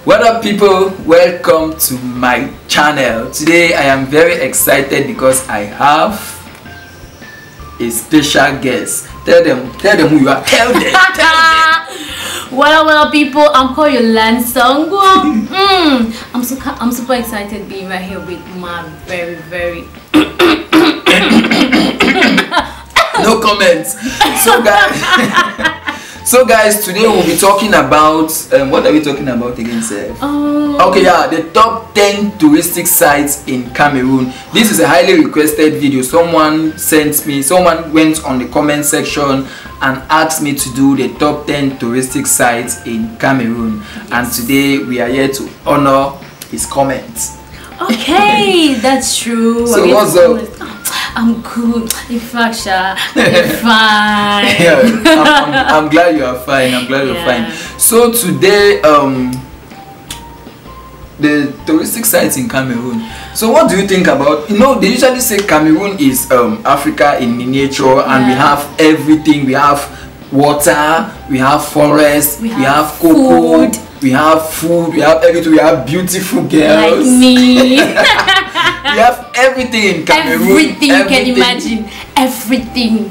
What up people, welcome to my channel. Today I am very excited because I have a special guest. Tell them who you are. Tell them. What up people, I'm called Yolande Songwa. I'm super excited being right here with my very No comments. So guys, today we'll be talking about what are we talking about again, sir? Okay, yeah, the top 10 touristic sites in Cameroon. This is a highly requested video. Someone went on the comment section and asked me to do the top 10 touristic sites in Cameroon. And today we are here to honor his comments. Okay, that's true. So what's up? I'm good. In fact, you're fine. Yeah, I'm glad you are fine. I'm glad you're fine. So today, the touristic sites in Cameroon. So what do you think about? You know, they usually say Cameroon is Africa in miniature, and we have everything. We have water, we have forest, we have cocoa, we have food, we have everything. We have beautiful girls. Like me. We have everything in Cameroon. Everything you can imagine. Everything.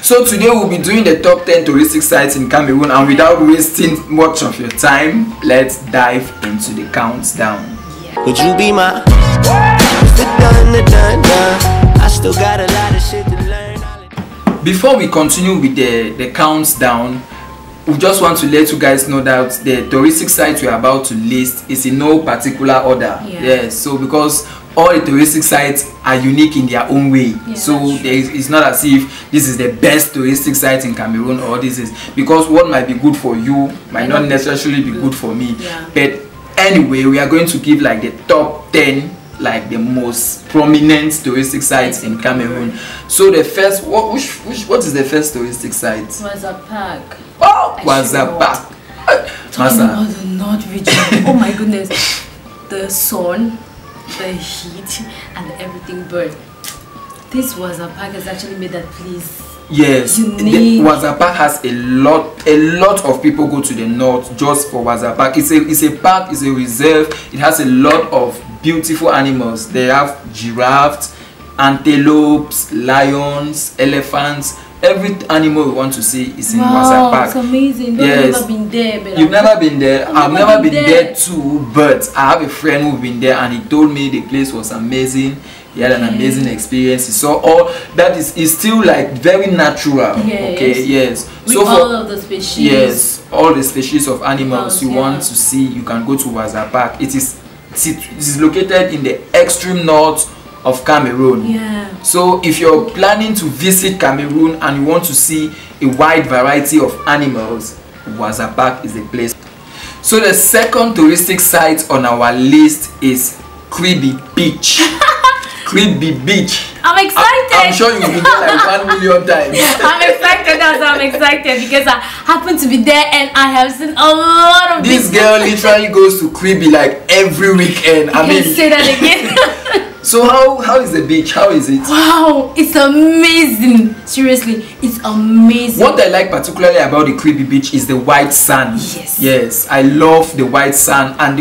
So today we'll be doing the top 10 touristic sites in Cameroon, and without wasting much of your time, let's dive into the countdown. Would you be my I still got a lot of shit to learn. Before we continue with the countdown, we just want to let you guys know that the touristic sites we're about to list is in no particular order. Yes, so because all the touristic sites are unique in their own way, so it's not as if this is the best touristic site in Cameroon, or this is, because what might be good for you might not necessarily be good for me. But anyway, we are going to give like the top 10, like the most prominent touristic sites in Cameroon. So the first, what is the first touristic site? Waza Park. Oh, Waza Park. Talking about the North region. Oh my goodness, the sun, the heat, and everything. But this Waza Park has actually made that place. Yes, Waza Park has a lot of people go to the north just for Waza Park. It's a park, it's a reserve. It has a lot of beautiful animals. They have giraffes, antelopes, lions, elephants. Every animal we want to see is in Waza Park. It's amazing. I've never been there. But You've never been there? I've never been there too, but I have a friend who's been there, and he told me the place was amazing. He had an amazing experience. He saw all that is still like very natural. Okay, yes. With so all of the species. Yes, all the species of animals you want to see, you can go to Waza Park. It is located in the extreme north of Cameroon. So if you're planning to visit Cameroon and you want to see a wide variety of animals, Waza Park is the place. So the second touristic site on our list is Kribi Beach. Kribi Beach. I'm excited. I'm sure you've been there like 1 million times. I'm excited. I'm excited because I happen to be there and I have seen a lot of this girl literally goes to Kribi like every weekend. I mean, say that again. So how is the beach? How is it? Wow, it's amazing. Seriously, it's amazing. What I like particularly about the Kribi Beach is the white sand. Yes, I love the white sand, and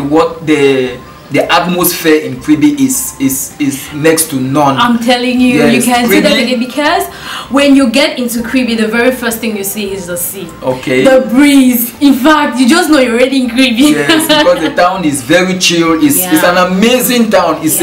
the atmosphere in Kribi is next to none. I'm telling you, you can see that again, because when you get into Kribi, the very first thing you see is the sea. Okay. The breeze. In fact, you just know you're already in Kribi. Yes, because the town is very chill. It's an amazing town. It's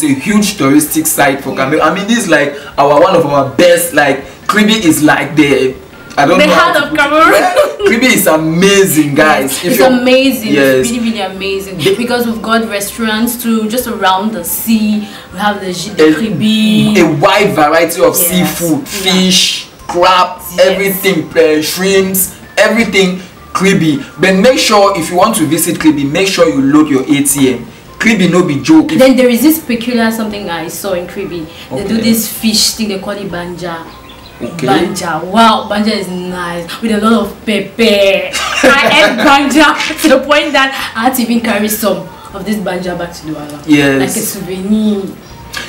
a huge touristic site for Cameroon. I mean, this is like one of our best. Like Kribi is like the heart of Cameroon. Kribi is amazing, guys. It's amazing. It's really amazing. Because we've got restaurants too, just around the sea. We have the Kribi. A wide variety of seafood, fish, crab, everything, shrimps, everything. Kribi. But make sure if you want to visit Kribi, make sure you load your ATM. Kribi no be joke. Then there is this peculiar something I saw in Kribi. They do this fish thing. They call it banja. Banja, wow, banja is nice with a lot of pepper. I ate banja to the point that I had to even carry some of this banja back to Douala. Like a souvenir.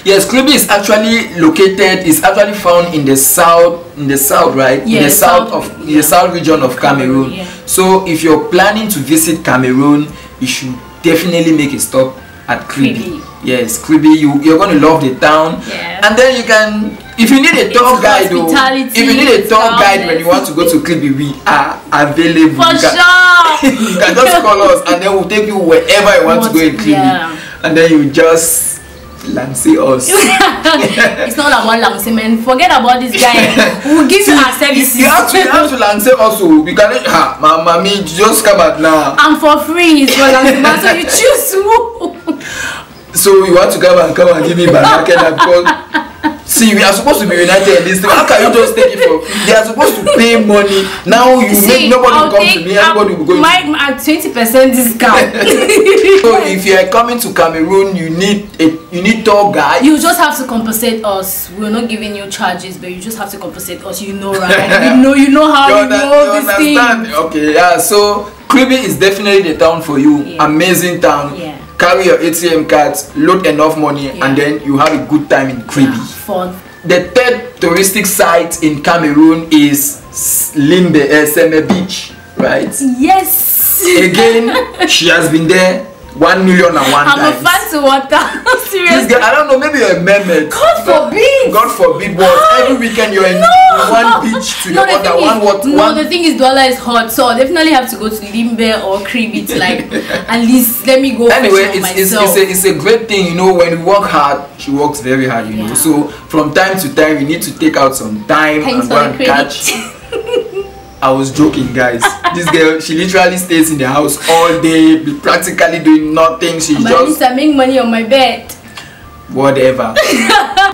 Yes, Kribi is actually located. Is actually found in the south. In the south, right? Yeah, in the south region of Cameroon. Yeah. So if you're planning to visit Cameroon, you should definitely make a stop at Kribi. Yes, Kribi. You're going to love the town. Yeah. And then you can, if you need a tour guide, if you need a tour guide when you want to go to Kribi, we are available. For sure. You can just call us, and then we'll take you wherever you want to go in Kribi. Yeah. And then you just lance us. It's not about lance, man. Forget about this guy. We'll give you our services. You have to lance also. We can mommy, just come out now. And for free, it's for lance, so you choose who. So you want to come and give me back, because see, we are supposed to be united in this thing. How can you just take it for free? They are supposed to pay money. Now you make nobody will come to me, everybody will go. My 20% discount. So if you are coming to Cameroon, you need tour guide. You just have to compensate us. We're not giving you charges, but you just have to compensate us. You know, right? you know how you know this thing. Okay, yeah. So Kribi is definitely the town for you. Yeah. Amazing town. Yeah. Carry your ATM cards, load enough money, and then you have a good time in Kribi. Yeah, fun. The third touristic site in Cameroon is Limbe, Seme Beach, right? Yes. Again, she has been there 1,000,001 times. I'm a fan to water. Seriously. This girl, I don't know, maybe you're a mermaid. God forbid. God forbid, but every weekend you're in one beach to the other, the thing is, Douala is hot, so I definitely have to go to Limbe or Kribi to like at least let me go. Anyway, it's a great thing, you know. When you work hard, she works very hard, you know. So from time to time, you need to take out some time and go and catch. I was joking, guys. This girl, she literally stays in the house all day, practically doing nothing. She's but just at least I make money on my bed. Whatever.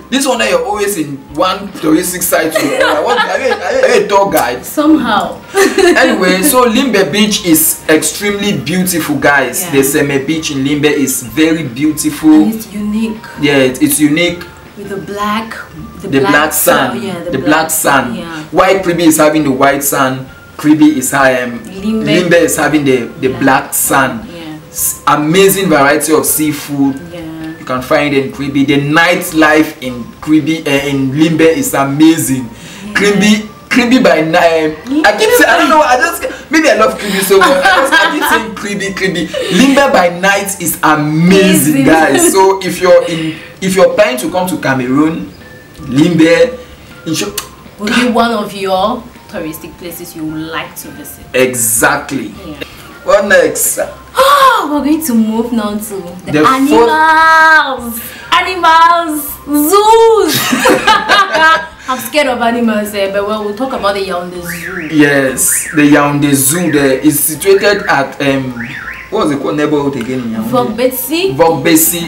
This one that you're always in one touristic site. Are you a tour guide? Somehow. Anyway, so Limbe Beach is extremely beautiful, guys. Yeah. The Seme Beach in Limbe is very beautiful. And it's unique. Yeah, it's unique. With the black sand. Yeah, the black sand. Yeah. While Kribi is having the white sand, Kribi is Limbe is having the black sand. Yeah. Amazing variety of seafood. Yeah. You can find it in Kribi. The nightlife in Kribi in Limbe is amazing. Yeah. Kribi by night. I keep saying, I don't know. Maybe I love Kribi so much. I keep saying Kribi. Limbe by night is amazing, guys. So if you're planning to come to Cameroon, Limbe will be one of your touristic places you would like to visit. Exactly. Yeah. What next? We're going to move now to the animals. Animals, zoos. I'm scared of animals, but we'll talk about the Yaoundé Zoo. Yes, the Yaoundé Zoo there is situated at what was the neighborhood again in Yaoundé? Vogbessi.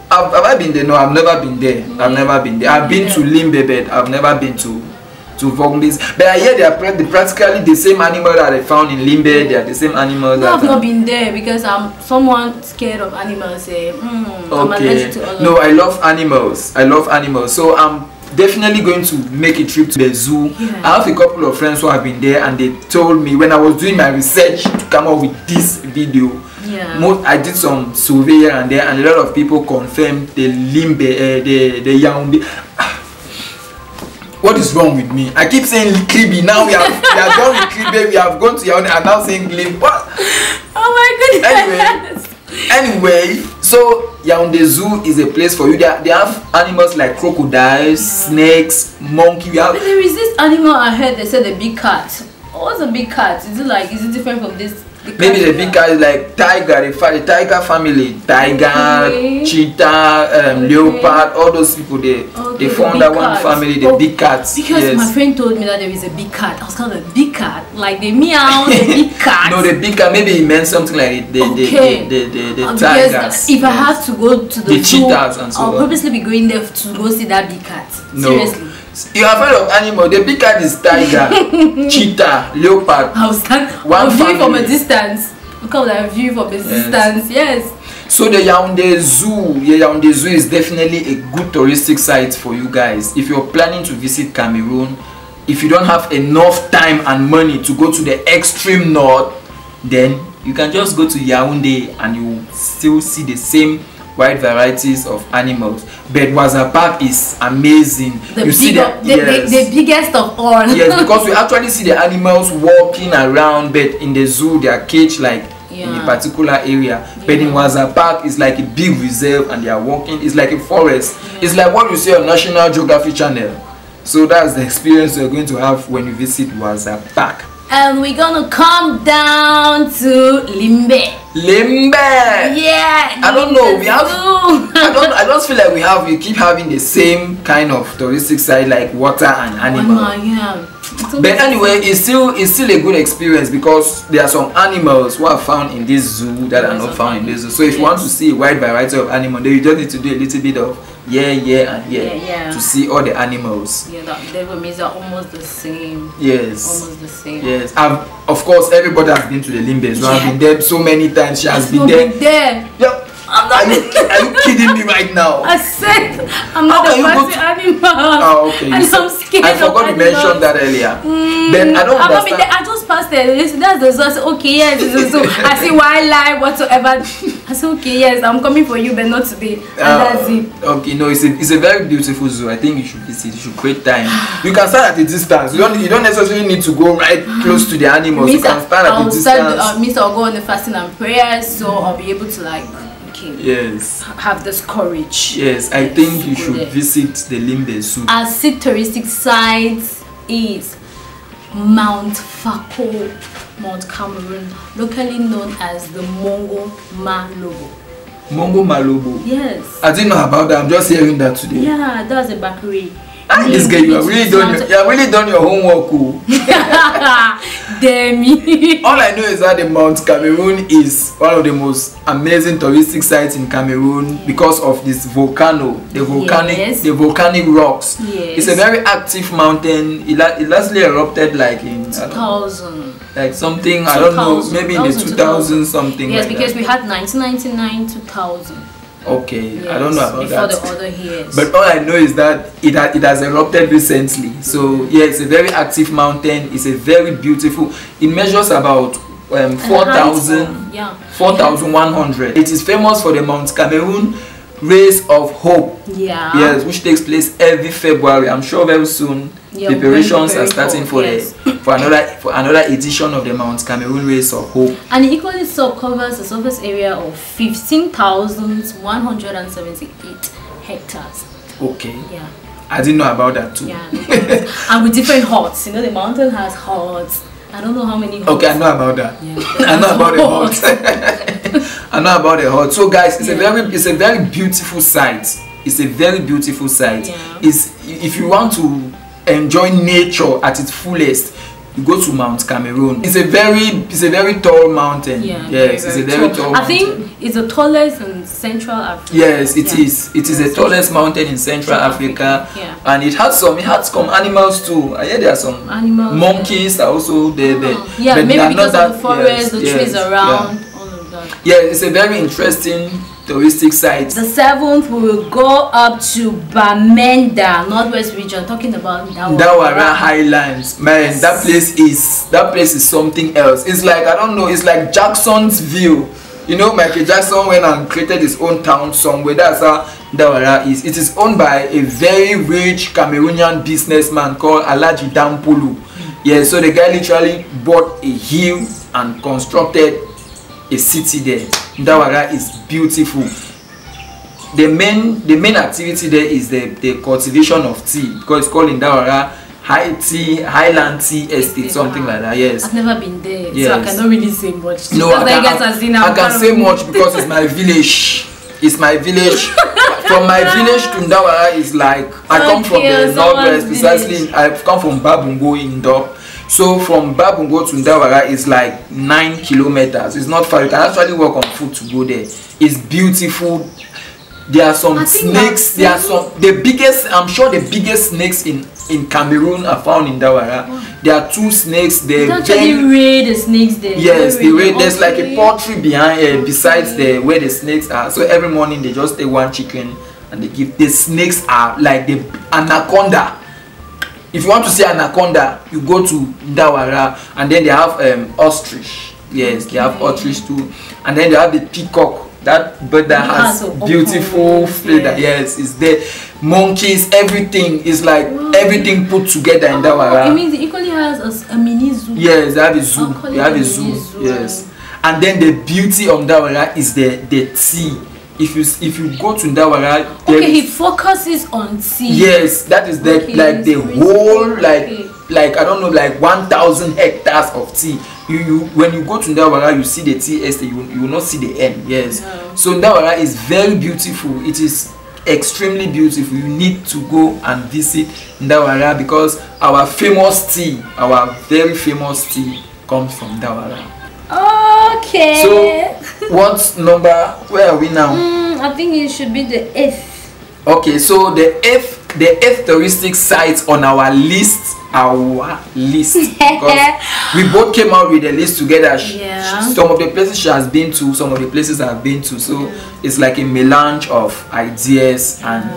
Have I been there? No, I've never been there. I've been to Limbe, but I've never been to Vogbessi. But I hear they are practically the same animal that I found in Limbe. They are the same animals. No, I've not been there because I'm someone scared of animals. I'm allergic to all of No, I love animals. So I'm definitely going to make a trip to the zoo. Yeah. I have a couple of friends who have been there, and they told me when I was doing my research to come up with this video. Yeah. I did some survey here and there, and a lot of people confirmed the Limbe, the Yaoundé. What is wrong with me? I keep saying Kribi. Now we are done with Kribi. We have gone to Yaoundé and now saying Limbe. What? Oh my goodness. Anyway, so Yaoundé Zoo is a place for you. They have animals like crocodiles, snakes, monkey. But there is this animal I heard. They said the big cat. What's a big cat? Is it different from this? Maybe the big cat is like tiger, the tiger family, tiger, cheetah, leopard, all those people they form that one family, the big cats. Because my friend told me that there is a big cat. I was called a big cat, like the meow, the big cat. No, the big cat. Maybe it meant something like the tigers. If I have to go to the zoo, cheetahs and so I'll purposely be going there to go see that big cat. No. Seriously. You have heard of animal? The big cat is tiger, cheetah, leopard. I'll view from a distance. Because I view from a distance. Yes. So the Yaoundé Zoo is definitely a good touristic site for you guys. If you're planning to visit Cameroon, if you don't have enough time and money to go to the extreme north, then you can just go to Yaoundé and you will still see the same wide varieties of animals. But Waza Park is amazing. The biggest of all. Yes, because we actually see the animals walking around, but in the zoo they are caged like in a particular area. But in Waza Park it's like a big reserve and they are walking. It's like a forest. It's like what you see on National Geographic Channel. So that's the experience you're going to have when you visit Waza Park. And we're gonna come down to Limbe. Yeah. I don't know. We have. I just feel like we keep having the same kind of touristic side like water and animals. But anyway, it's still a good experience because there are some animals who are found in this zoo that are not found in this zoo. So if you want to see a wide variety of animals, then you just need to do a little bit of to see all the animals. Yeah, that means they're almost the same. Yes. Almost the same. Yes. Of course, everybody has been to the Limbe. So I've been there so many times. She has been there. Yep. Are you kidding me right now? I said I'm not a fancy animal. Oh, okay. And I'm scared. I forgot to mention that earlier. Then I don't understand. I just passed it. That's the source. Okay, yes. So I see wildlife whatsoever. I said okay, yes, I'm coming for you, but not today. And that's it. Okay, no, it's a very beautiful zoo. I think you should visit. You should create time. You can start at a distance. You don't necessarily need to go right close to the animals. You can start at a distance. I'll go on the fasting and prayers, so I'll be able to have this courage. Yes, I think you should visit the Limbe Zoo. Our touristic site is Mount Fako, Mount Cameroon, locally known as the Mongo Malobo. Mongo Malobo? Yes. I didn't know about that. I'm just hearing that today. Yeah, that's a bakery. This girl, you have really done your homework. Demi. All I know is that the Mount Cameroon is one of the most amazing touristic sites in Cameroon because of this volcano, the volcanic rocks. Yes. It's a very active mountain. It lastly erupted like in 2000. Like something, I don't know, maybe in the 2000 something. Yes, like because that. we had 1999, 2000. Okay, yes, I don't know about before that. Before the other years. But all I know is that it has erupted recently. So yeah, it's a very active mountain. It's a very beautiful. It measures about 4,100. It is famous for the Mount Cameroon Race of Hope. Yeah. Yes, which takes place every February. I'm sure very soon preparations are starting for another edition of the Mount Cameroon Race of Hope. And it equally covers a surface area of 15,178 hectares. Okay. Yeah. I didn't know about that too. Yeah. And with different huts. You know, the mountain has huts. I don't know how many huts. Okay, I know about that. Yeah. I know about the huts. I know about the huts. So guys, it's a very beautiful site. It's a very beautiful site. Yeah. If you want to enjoy nature at its fullest, you go to Mount Cameroon. It's a very tall mountain. Yeah, yes, it's a very tall mountain. I think it's the tallest in Central Africa. Yes, it is. It is the tallest mountain in Central Africa. Yeah. And it had some animals too. I hear there are some animals. Monkeys are also there. Yeah, but maybe because of the forest, the trees around, all of that. Yeah, it's a very interesting touristic site. The 7th, we will go up to Bamenda, Northwest region, talking about Dawara Highlands. Man, yes. that place is something else. It's like, I don't know, it's like Jackson's View. You know, Michael Jackson went and created his own town somewhere. That's how Dawara is. It is owned by a very rich Cameroonian businessman called Alhaji Dampulu. Yeah, so the guy literally bought a hill and constructed a city there. Dawara is beautiful. The main activity there is the cultivation of tea, because it's called in Dawara Highland Tea Estate, something like that. Yes. I've never been there, yes. so I cannot really say much. No, I can say much because it's my village. It's my village. From my village to Dawara is like I come from the northwest. Precisely, I come from Babungo in Dop. So from Babungo to Dawara is like 9 kilometers. It's not far. You can actually walk on foot to go there. It's beautiful. There are some snakes. There are the biggest. I'm sure the biggest snakes in Cameroon are found in Dawara. Oh. There are 2 snakes. They actually raid the snakes there. Yes, they raid. There's like a poultry behind, besides where the snakes are. So every morning they just take 1 chicken and they give. The snakes are like the anaconda. If you want to see anaconda, you go to Dawara, and then they have ostrich. Yes, they have ostrich too, and then they have the peacock. That bird that has beautiful feather. Yes, it's there. Monkeys, everything is like everything put together in Dawara. It means it equally has a mini zoo. Yes, they have a zoo. They have a zoo. Yes, and then the beauty of Dawara is the tea. If you go to Dawara, okay, he focuses on tea. Yes, that is the whole like I don't know, like 1,000 hectares of tea. You when you go to Dawara, you see the tea estate. You will not see the end. Yes, no. So Dawara is very beautiful. It is extremely beautiful. You need to go and visit Dawara because our famous tea, our very famous tea, comes from Dawara. Okay. So what number? Where are we now? I think it should be the 8th. Okay, so the eighth touristic site on our list. Because we both came out with a list together. Yeah. Some of the places she has been to, some of the places I've been to. So it's like a melange of ideas and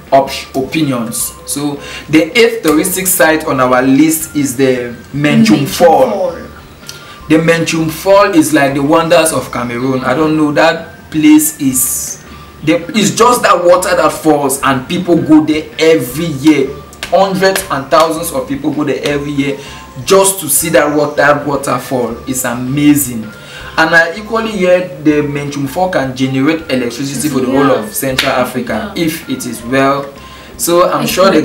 opinions. So the 8th touristic site on our list is the Menchum Fall. The Menchum Fall is like the wonders of Cameroon. I don't know, that place is it's just that water that falls and people go there every year. Hundreds and thousands of people go there every year just to see that waterfall. It's amazing. And I equally hear the Menchum Fall can generate electricity for the whole of Central Africa if it is well. So I'm sure the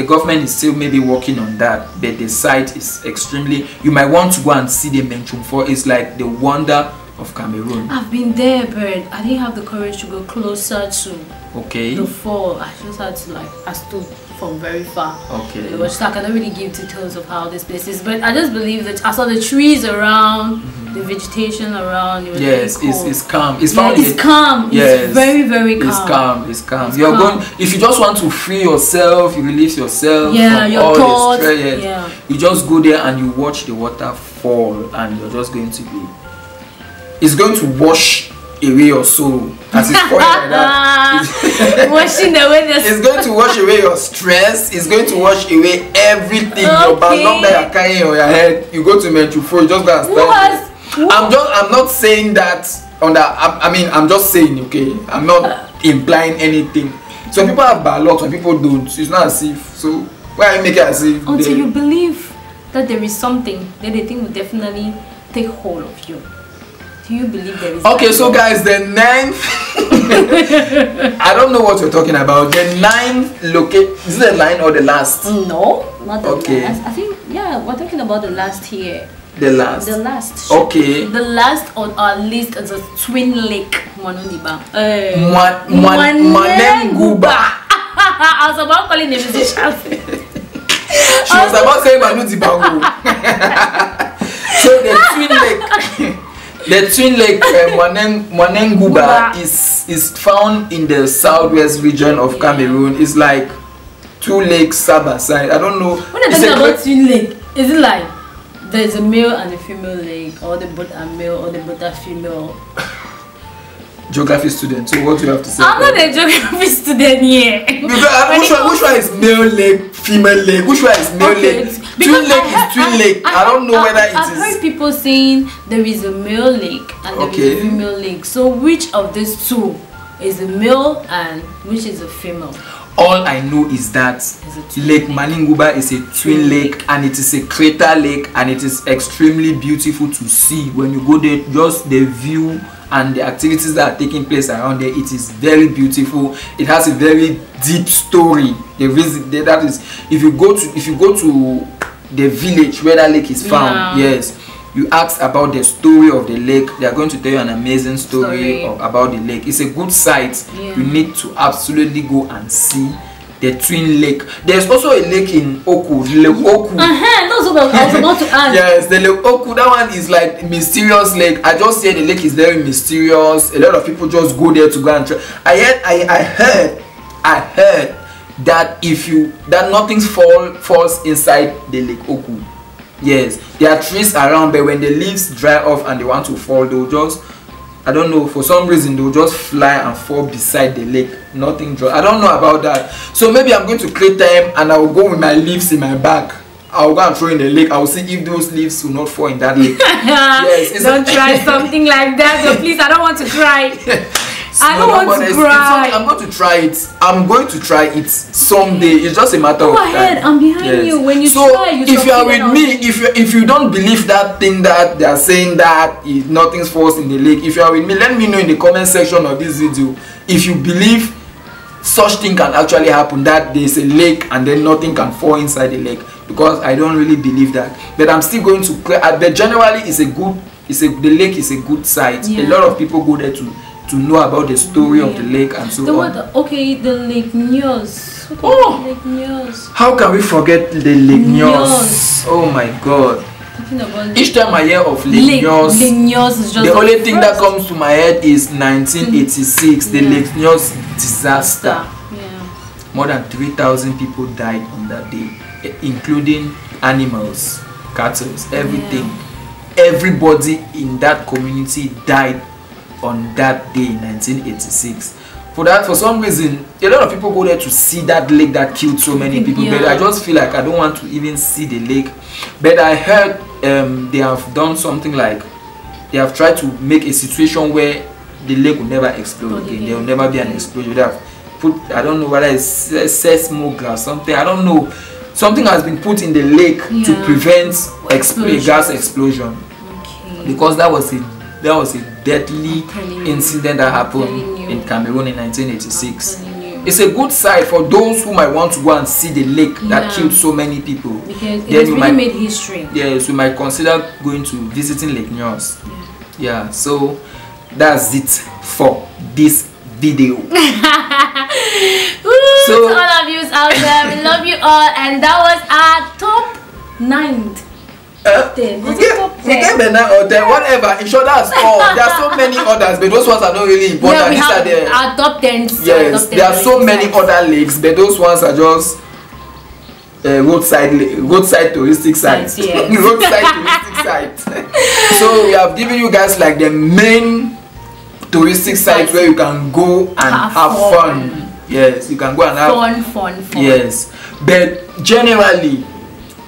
government is still maybe working on that, but the site is extremely. You might want to go and see the Menchum Fall. It's like the wonder of Cameroon. I've been there, but I didn't have the courage to go closer to the fall. I just had to I stood from very far. Okay. It was just, I cannot really give details of how this place is, but I just believe that I saw the trees around, the vegetation around. It was very cool. It's calm. It's calm. Yes, it's very, very calm. It's calm. You're going. If you just want to free yourself, you release yourself from your all thoughts. the stress. You just go there and you watch the water fall, and you're just going to be. It's going to wash away your soul. As it's falling like that. Washing away the It's going to wash away your stress. It's going to wash away everything. Your ballon that you're carrying on your head. You go to Menchum Fall, you just go and stand. I'm not saying that on that. I mean, I'm just saying, okay. I'm not implying anything. Some people have ballot, some people don't. It's not as if. So why you make it as if? Until you believe that there is something that they think will definitely take hold of you. Do you believe there is? Okay, so guys, the 9th I don't know what you're talking about. The 9th location, is it the 9th or the last? No, not the last. I think we're talking about the last here. The last. The last. Okay. The last on our list is a Twin Lake Monondiba. Manenguba. I was about calling the musician. She was about saying Manundibangu. So the Twin Lake. The Twin Lake Manenguba is found in the southwest region of Cameroon. It's like 2 lakes side by side. I don't know. When I talk about Twin Lake, is it like there's a male and a female lake, or the both are male or the both are female? Geography student, so what do you have to say? I'm not a geography student yet. Which one is male lake, female lake? Which one is male lake? Twin lake is twin lake. I don't know whether it is. I've heard people saying there is a male lake and there is a female lake. So which of these two is a male and which is a female? All I know is that Lake Manenguba is a twin lake, and it is a crater lake, and it is extremely beautiful to see. When you go there, just the view and the activities that are taking place around there, it is very beautiful. It has a very deep story. That is, if you go to the village where that lake is found, yes, you ask about the story of the lake, they are going to tell you an amazing story about the lake. It's a good site. You need to absolutely go and see the Twin Lake. There's also a lake in Oku, Lake Oku. That's what I was about to ask. Yes, the Lake Oku, that one is like mysterious lake. I just say the lake is very mysterious. A lot of people just go there to go and try. I heard that nothing falls inside the Lake Oku. Yes, there are trees around, but when the leaves dry off and they want to fall, they'll just, I don't know, for some reason they'll just fly and fall beside the lake. Nothing dry. I don't know about that. So maybe I'm going to create time and I will go with my leaves in my bag I'll go and throw in the lake. I'll see if those leaves will not fall in that lake. Yes, don't try something like that. So please, I don't want to cry. I don't want to cry. I'm going to try it. I'm going to try it someday. It's just a matter of time. Go ahead. I'm behind you. When you try, you if you are with me, if you don't believe that thing that they are saying that nothing falls in the lake, if you are with me, let me know in the comment section of this video if you believe such thing can actually happen, that there is a lake and then nothing can fall inside the lake, because I don't really believe that. But I'm still going to but generally the lake is a good site. A lot of people go there to know about the story of the lake and so on. The Lake Nyos. Lake Nyos. How can we forget the Lake Nyos? Oh my God. Each time I hear of Lake Nyos, is just the only thing that comes to my head is 1986, the Lake Nyos disaster. More than 3,000 people died on that day, including animals, cattle, everything. Everybody in that community died on that day in 1986. For some reason, a lot of people go there to see that lake that killed so many people. But I just feel like I don't want to even see the lake. But I heard they have done something like they have tried to make a situation where the lake will never explode again. There will never be an explosion. They have put, I don't know whether it's seismic or something. I don't know. Something has been put in the lake to prevent a gas explosion. Because that was a deadly incident that happened in Cameroon in 1986. It's a good site for those who might want to go and see the lake that killed so many people. Because it really made history. Yes, we might consider going to visiting Lake Nyos. So that's it for this video. So to all of you out there, we love you all, and that was our top 9. We get the 9 or 10, whatever. In short, that's all. There are so many others, but those ones are not really important. These are our top 10. Yes, there are so many other lakes, but those ones are just roadside touristic sites. Roadside touristic sites. So we have given you guys like the main touristic sites where you can go and have fun. Yes, you can go and have fun. Yes, but generally,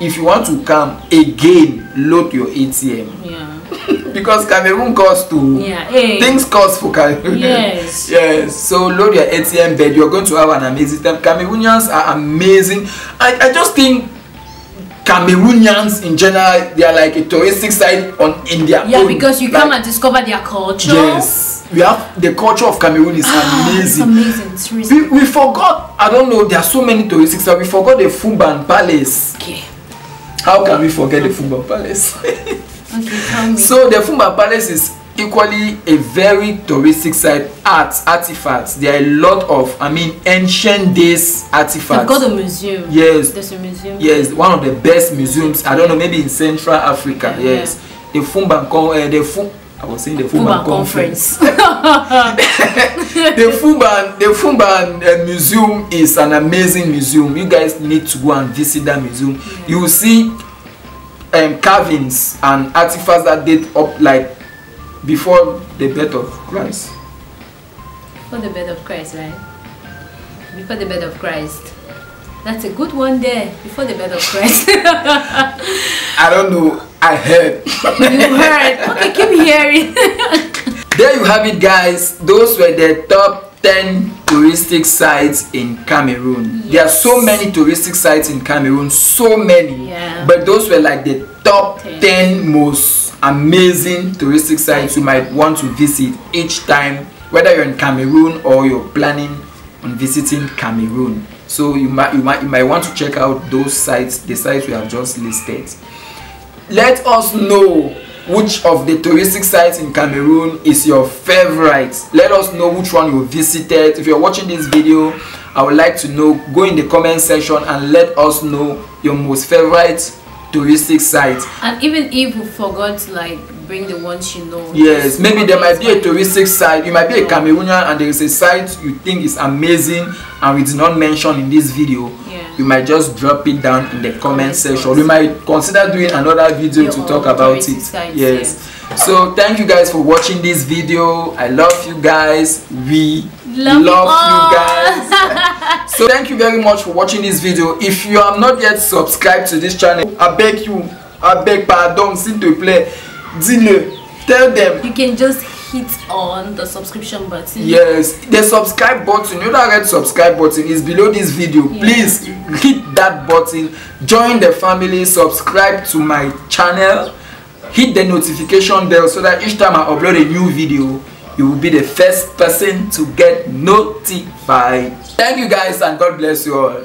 if you want to come again, load your ATM. Because Cameroon costs too. Things cost for Cameroon. Yes. So load your ATM, but you're going to have an amazing time. Cameroonians are amazing. I just think Cameroonians in general, they are like a touristic site in their own. Because you come and discover their culture. Yes. We have the culture of Cameroon is amazing. It's amazing. We forgot, I don't know, there are so many touristic sites. We forgot the Fumban Palace. How can we forget the Fumban Palace? Tell me. So the Fumban Palace is equally a very touristic site. Artifacts. There are a lot of, ancient days artifacts. They've got a museum. Yes. There's a museum. Yes, one of the best museums. I don't know, maybe in Central Africa. Yes. The Fumban Conference. the Fumban Museum is an amazing museum. You guys need to go and visit that museum. You will see carvings and artifacts that date up like before the birth of Christ. Before the birth of Christ, right? Before the birth of Christ. That's a good one there. Before the birth of Christ. I don't know. I heard. You heard. Okay, keep hearing. There you have it, guys. Those were the top 10 touristic sites in Cameroon. There are so many touristic sites in Cameroon, so many. But those were like the top 10 most amazing touristic sites you might want to visit each time, whether you're in Cameroon or you're planning on visiting Cameroon. So you might want to check out those sites, the sites we have just listed. Let us know which of the touristic sites in Cameroon is your favorite. Let us know which one you visited. If you're watching this video, I would like to know. Go in the comment section and let us know your most favorite touristic sites. And even if you forgot to like bring the ones you know. Yes, maybe there might be a touristic site. You might be a Cameroonian and there is a site you think is amazing and we did not mention in this video. You might just drop it down in the comment section. We might consider doing another video to talk about it. Yes. So thank you guys for watching this video. I love you guys. We Love you guys. So thank you very much for watching this video. If you have not yet subscribed to this channel, I beg pardon, s'il te plaît, dis-le, tell them. You can just hit on the subscription button. Yes, the subscribe button, you know that red subscribe button is below this video. Yeah. Please hit that button, join the family, subscribe to my channel, hit the notification bell so that each time I upload a new video, you will be the first person to get notified. Thank you guys and God bless you all.